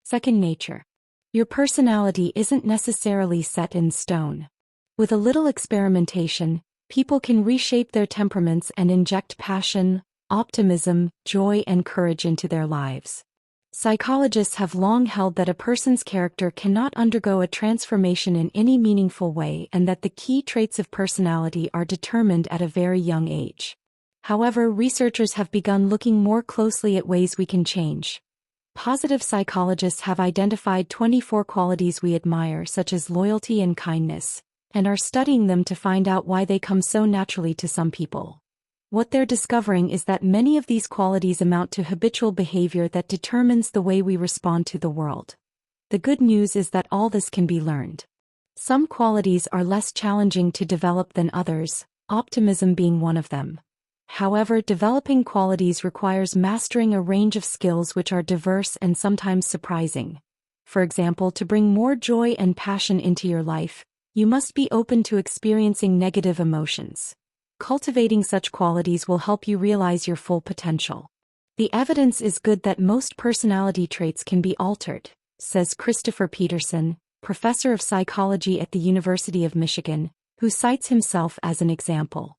Second nature. Your personality isn't necessarily set in stone. With a little experimentation, people can reshape their temperaments and inject passion, optimism, joy, and courage into their lives. Psychologists have long held that a person's character cannot undergo a transformation in any meaningful way and that the key traits of personality are determined at a very young age. However, researchers have begun looking more closely at ways we can change. Positive psychologists have identified 24 qualities we admire, such as loyalty and kindness, and are studying them to find out why they come so naturally to some people. What they're discovering is that many of these qualities amount to habitual behavior that determines the way we respond to the world. The good news is that all this can be learned. Some qualities are less challenging to develop than others, optimism being one of them. However, developing qualities requires mastering a range of skills which are diverse and sometimes surprising. For example, to bring more joy and passion into your life, you must be open to experiencing negative emotions. Cultivating such qualities will help you realize your full potential. The evidence is good that most personality traits can be altered, says Christopher Peterson, professor of psychology at the University of Michigan, who cites himself as an example.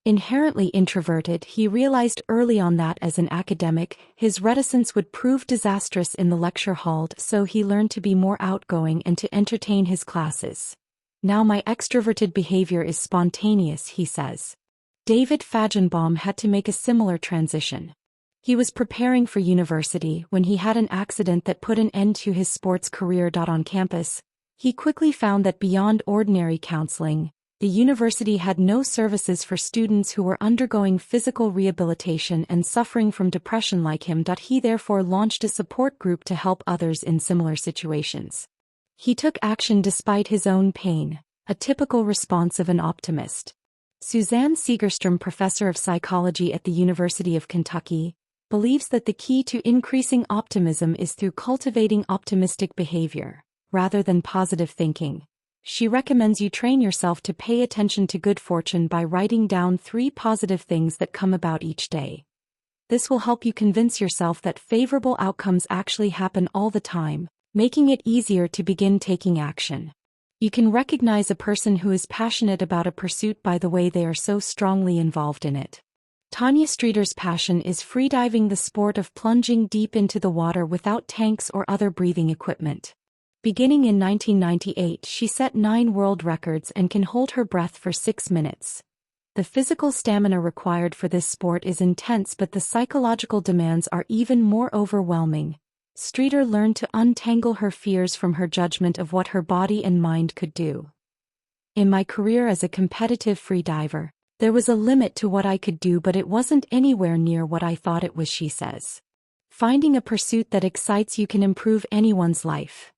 Inherently introverted, he realized early on that as an academic, his reticence would prove disastrous in the lecture hall, so he learned to be more outgoing and to entertain his classes. Now my extroverted behavior is spontaneous, he says. David Fajgenbaum had to make a similar transition. He was preparing for university when he had an accident that put an end to his sports career. On campus, he quickly found that beyond ordinary counseling, the university had no services for students who were undergoing physical rehabilitation and suffering from depression like him. He therefore launched a support group to help others in similar situations. He took action despite his own pain, a typical response of an optimist. Suzanne Segerstrom, professor of psychology at the University of Kentucky, believes that the key to increasing optimism is through cultivating optimistic behavior, rather than positive thinking. She recommends you train yourself to pay attention to good fortune by writing down 3 positive things that come about each day. This will help you convince yourself that favorable outcomes actually happen all the time, making it easier to begin taking action. You can recognize a person who is passionate about a pursuit by the way they are so strongly involved in it. Tanya Streeter's passion is freediving, the sport of plunging deep into the water without tanks or other breathing equipment. Beginning in 1998, she set 9 world records and can hold her breath for 6 minutes. The physical stamina required for this sport is intense, but the psychological demands are even more overwhelming. Streeter learned to untangle her fears from her judgment of what her body and mind could do. In my career as a competitive freediver, there was a limit to what I could do, but it wasn't anywhere near what I thought it was, she says. Finding a pursuit that excites you can improve anyone's life.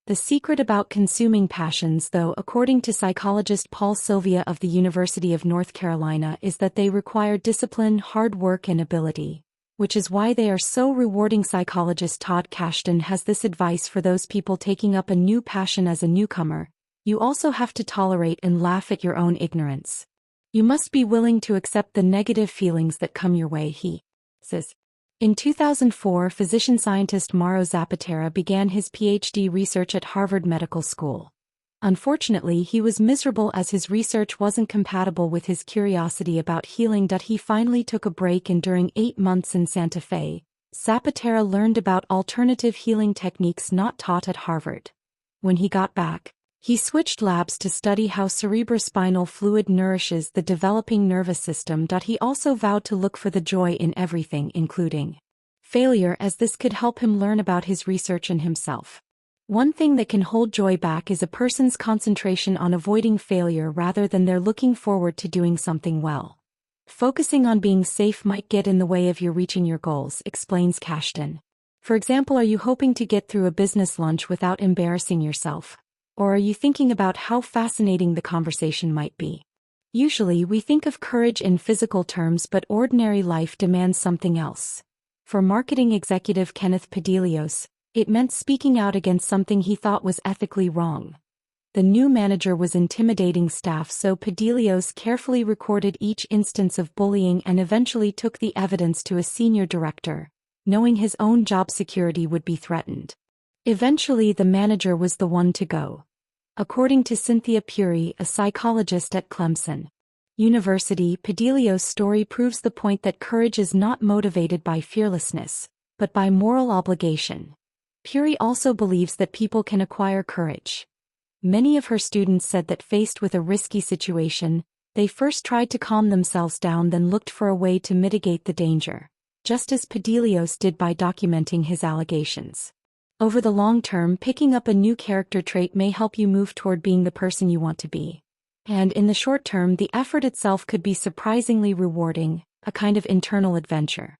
The secret about consuming passions, though, according to psychologist Paul Sylvia of the University of North Carolina, is that they require discipline, hard work, and ability, which is why they are so rewarding. Psychologist Todd Kashdan has this advice for those people taking up a new passion as a newcomer: you also have to tolerate and laugh at your own ignorance. You must be willing to accept the negative feelings that come your way, he says. In 2004, physician-scientist Mauro Zapatera began his PhD research at Harvard Medical School. Unfortunately, he was miserable as his research wasn't compatible with his curiosity about healing. He finally took a break, and during 8 months in Santa Fe, Zapatera learned about alternative healing techniques not taught at Harvard. When he got back, he switched labs to study how cerebrospinal fluid nourishes the developing nervous system. He also vowed to look for the joy in everything, including failure, as this could help him learn about his research and himself. One thing that can hold joy back is a person's concentration on avoiding failure rather than their looking forward to doing something well. Focusing on being safe might get in the way of your reaching your goals, explains Kashdan. For example, are you hoping to get through a business lunch without embarrassing yourself? Or are you thinking about how fascinating the conversation might be? Usually we think of courage in physical terms, but ordinary life demands something else. For marketing executive Kenneth Padilios, it meant speaking out against something he thought was ethically wrong. The new manager was intimidating staff, so Padilios carefully recorded each instance of bullying and eventually took the evidence to a senior director, knowing his own job security would be threatened. Eventually the manager was the one to go. According to Cynthia Puri, a psychologist at Clemson University, Pedilio's story proves the point that courage is not motivated by fearlessness, but by moral obligation. Puri also believes that people can acquire courage. Many of her students said that faced with a risky situation, they first tried to calm themselves down, then looked for a way to mitigate the danger, just as Pedilios did by documenting his allegations. Over the long term, picking up a new character trait may help you move toward being the person you want to be. And in the short term, the effort itself could be surprisingly rewarding, a kind of internal adventure.